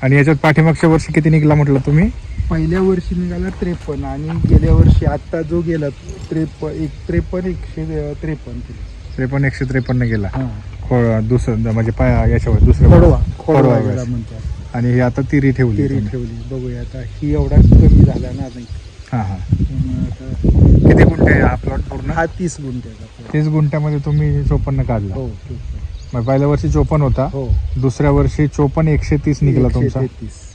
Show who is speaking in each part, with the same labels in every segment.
Speaker 1: आणि याच्यात पाठीमागच्या वर्षी किती निघाला म्हटलं तुम्ही?
Speaker 2: पहिल्या वर्षी निघाला 53 आणि गेल्या वर्षी आता जो गेला 53 153 किलो.
Speaker 1: 153 गेला.
Speaker 2: हा.
Speaker 1: दुसरं म्हणजे याच्यावर दुसरं
Speaker 2: खोडवा गेला म्हणतात.
Speaker 1: आणि हे आता तिरी ठेवली.
Speaker 2: बघूया आता ही एवढा कमी झाला ना नाही.
Speaker 1: हा हा.
Speaker 2: आता
Speaker 1: किती गुंठे आहे हा प्लॉट पूर्ण?
Speaker 2: हा 30 गुंठ्याचा.
Speaker 1: 30 गुंठ्यामध्ये तुम्ही 54 काढला.
Speaker 2: हो.
Speaker 1: मग पहिल्या वर्षी 54 होता.
Speaker 2: हो.
Speaker 1: दुसऱ्या वर्षी 54 130 निघाला तुमचा.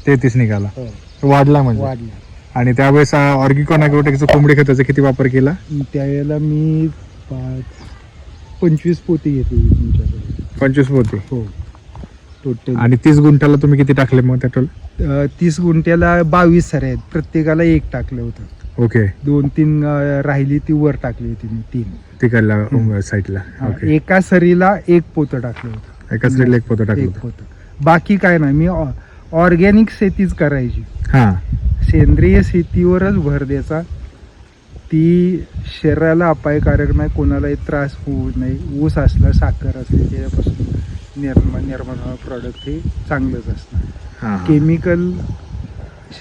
Speaker 1: 33 निघाला.
Speaker 2: हो.
Speaker 1: वाढला म्हणजे.
Speaker 2: वाढला.
Speaker 1: आणि त्यावेळेस ऑर्गॅनिक ॲग्रोटेकचं कोंबडी खताचा किती वापर केला?
Speaker 2: त्यावेळेला मी 25 पोती घेतली तुमच्याकडे.
Speaker 1: 25 पोती.
Speaker 2: हो टोटल.
Speaker 1: आणि 30 गुंठ्याला तुम्ही किती टाकले मग टोटल?
Speaker 2: 30 गुंठ्याला 22 सऱ्या आहेत. प्रत्येकाला एक टाकलं होतं.
Speaker 1: ओके.
Speaker 2: 2-3 राहिली ती वर टाकली होती मी 3
Speaker 1: तिकडल्या साईडला. ओके.
Speaker 2: एका सरीला एक पोतं टाकलं होतं.
Speaker 1: एका साईडला एक पोतं टाकलं
Speaker 2: एक
Speaker 1: होतं.
Speaker 2: पोतं. बाकी काय नाही. मी ऑर्गॅनिक शेतीच करायची.
Speaker 1: हा.
Speaker 2: सेंद्रिय शेतीवरच भर द्यायचा. ती शरीराला अपायकारक नाही, कोणालाही त्रास होऊ नये. ऊस असला, साखर असली, त्याच्यापासून निर्माण प्रॉडक्ट हे चांगलंच असणार. केमिकल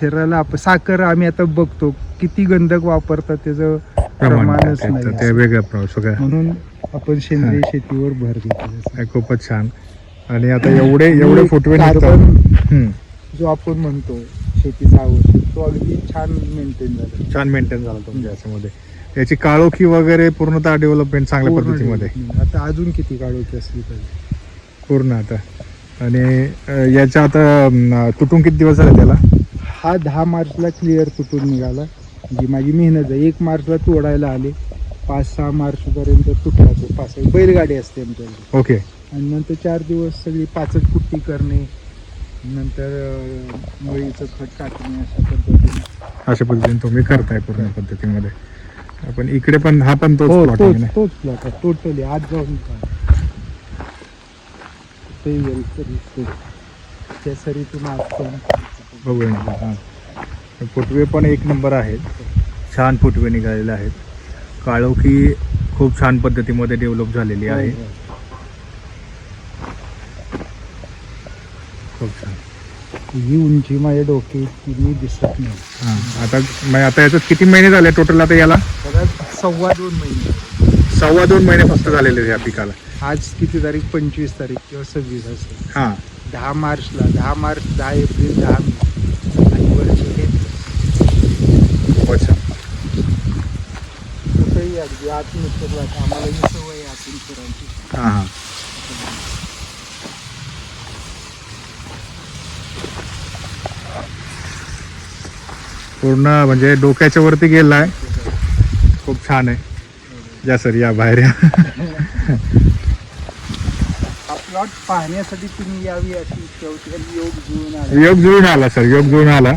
Speaker 2: शरीराला साखर आम्ही आता बघतो किती गंधक वापरतात, त्याचं प्रमाणच नाही.
Speaker 1: ते वेगळं सगळं.
Speaker 2: म्हणून आपण सेंद्रिय शेतीवर भर देतो.
Speaker 1: खूपच छान. आणि आता एवढे फुटवे
Speaker 2: जो आपण म्हणतो शेतीचा आवश्यक, तो अगदी छान मेंटेन झाला
Speaker 1: तुमच्या याच्यामध्ये. याची काळोखी वगैरे पूर्णतः डेव्हलपमेंट चांगल्या पद्धतीमध्ये.
Speaker 2: आता अजून किती काळोखी असली पाहिजे
Speaker 1: पूर्ण आता. आणि याच्या आता तुटून किती दिवस झाले त्याला?
Speaker 2: हा 10 मार्चला क्लिअर तुटून निघाला. जी माझी मेहनत आहे. 1 मार्चला तोडायला आले, 5-6 मार्च पर्यंत तुटला तो. 5 बैलगाडी असते आमच्याकडे.
Speaker 1: ओके.
Speaker 2: आणि नंतर 4 दिवस सगळी पाचट पुट्टी करणे, नंतर मळीचं खत टाकणे,
Speaker 1: अशा पद्धतीने तुम्ही करताय पूर्ण पद्धतीमध्ये. आपण इकडे पण हा पण तोच प्लॉट
Speaker 2: आहे टोटली. आज जाऊन त्या सरीतून
Speaker 1: बघूया. फुटवे पण एक नंबर आहेत. छान फुटवे निघालेले आहेत. काळोखी खूप छान पद्धतीमध्ये डेव्हलप झालेली आहे. खूप छान.
Speaker 2: ही उंची माझ्या डोक्यात मी दिसत नाही.
Speaker 1: आता याच्यात किती महिने झाले टोटल आता याला?
Speaker 2: 2.25 महिने.
Speaker 1: 2.25 महिने फक्त झालेले या पिकाला.
Speaker 2: आज किती तारीख? 25 तारीख किंवा 26 असेल.
Speaker 1: हा.
Speaker 2: 10 मार्चला 10 मार्च 10 एप्रिल 10 आणि वर्ष हे कुठेही अगदी आत्मनिर्भर आम्हाला ही सवय आत्मनिर्भरांची.
Speaker 1: हा. पूर्ण म्हणजे डोक्याच्या वरती गेलाय. खूप छान आहे. या सर या बाहेर या.
Speaker 2: हा प्लॉट पाहण्यासाठी तुम्ही यावी अशी इच्छा होती आणि योग
Speaker 1: जुळून आला.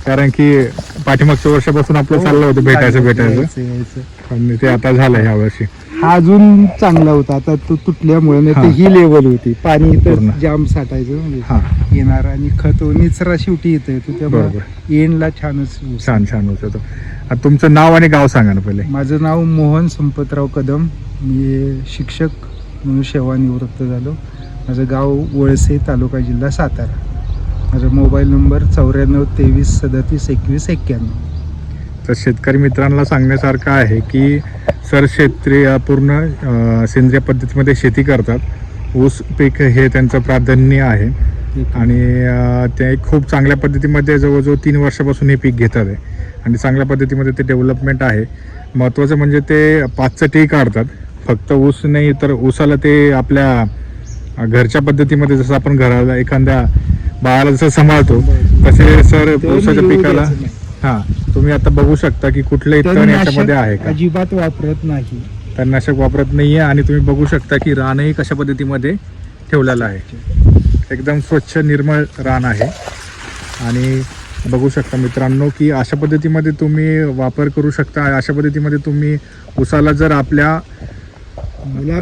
Speaker 1: कारण की पाठीमागच्या वर्षापासून आपलं चाललं होतं भेटायचं. पण ते आता झालं ह्या वर्षी.
Speaker 2: हा अजून चांगला होता. आता तो तुटल्यामुळे ही लेवल होती. पाणी तर जाम साठायचं म्हणजे येणार आणि खत निचरा शेवटी येतोय तो, त्यामुळे एंडला छान
Speaker 1: होत होतं. तुमचं नाव आणि गाव सांगा ना पहिले.
Speaker 2: माझं नाव मोहन संपतराव कदम. मी शिक्षक म्हणून सेवानिवृत्त झालो. माझं गाव वळसे, तालुका जिल्हा सातारा. माझा मोबाईल नंबर 94 23 37 21 91.
Speaker 1: तर शेतकरी मित्रांना सांगण्यासारखं आहे की सर पूर्ण सेंद्रिय पद्धतीमध्ये शेती करतात. ऊस पीक हे त्यांचं प्राधान्य आहे. आणि ते खूप चांगल्या पद्धतीमध्ये जवळजवळ 3 वर्षापासून हे पीक घेतात आहे. आणि चांगल्या पद्धतीमध्ये ते डेव्हलपमेंट आहे. महत्त्वाचं म्हणजे ते पाचटही काढतात. फक्त ऊस नाही तर ऊसाला ते आपल्या घरच्या पद्धतीमध्ये, जसं आपण घराला एखाद्या बाळाला जसं सांभाळतो तसे सर ऊसाच्या पिकाला. तुम्ही आता बघू शकता की कुठलंही तण याच्यामध्ये आहे का?
Speaker 2: अजिबात वापरत नाही.
Speaker 1: तणनाशक वापरत नाहीये. आणि तुम्ही बघू शकता की रानही कशा पद्धतीमध्ये ठेवलेलं आहे. एकदम स्वच्छ निर्मळ रान आहे. आणि बघू शकता मित्रांनो की अशा पद्धतीमध्ये तुम्ही वापर करू शकता. अशा पद्धतीमध्ये तुम्ही ऊसाला जर आपल्या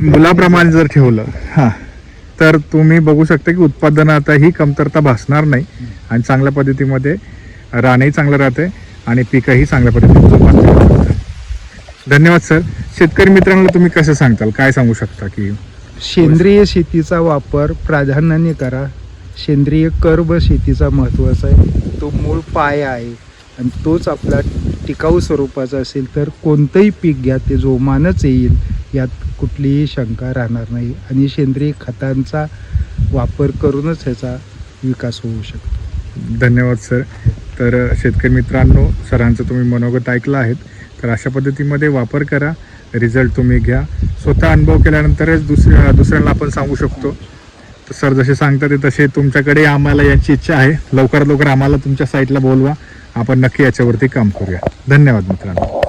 Speaker 1: मुलाप्रमाणे जर ठेवलं तर तुम्ही बघू शकता की उत्पादनातही कमतरता भासणार नाही. आणि चांगल्या पद्धतीमध्ये रानही चांगलं राहते आणि पीकही चांगल्या पद्धतीने. धन्यवाद सर. शेतकरी मित्रांना तुम्ही कसं सांगताल, काय सांगू शकता? की
Speaker 2: सेंद्रिय शेतीचा वापर प्राधान्याने करा. सेंद्रिय कर्ब शेतीचा महत्त्वाचा आहे. तो मूळ पाया आहे आणि तोच आपला टिकाऊ स्वरूपाचा असेल तर कोणतंही पीक घ्या ते जोमानच येईल, यात कुठलीही शंका राहणार नाही. आणि सेंद्रिय खतांचा वापर करूनच ह्याचा विकास होऊ शकतो.
Speaker 1: धन्यवाद सर. तर शेतकरी मित्रांनो, सरांचं तुम्ही मनोगत ऐकलं आहेत. तर अशा पद्धतीमध्ये वापर करा, रिझल्ट तुम्ही घ्या. स्वतः अनुभव केल्यानंतरच दुसऱ्यांना आपण सांगू शकतो. तर सर जसे सांगतात तसे तुमच्याकडे आम्हाला याची इच्छा आहे. लवकरात लवकर आम्हाला तुमच्या साईटला बोलवा, आपण नक्की याच्यावरती काम करूया. धन्यवाद मित्रांनो.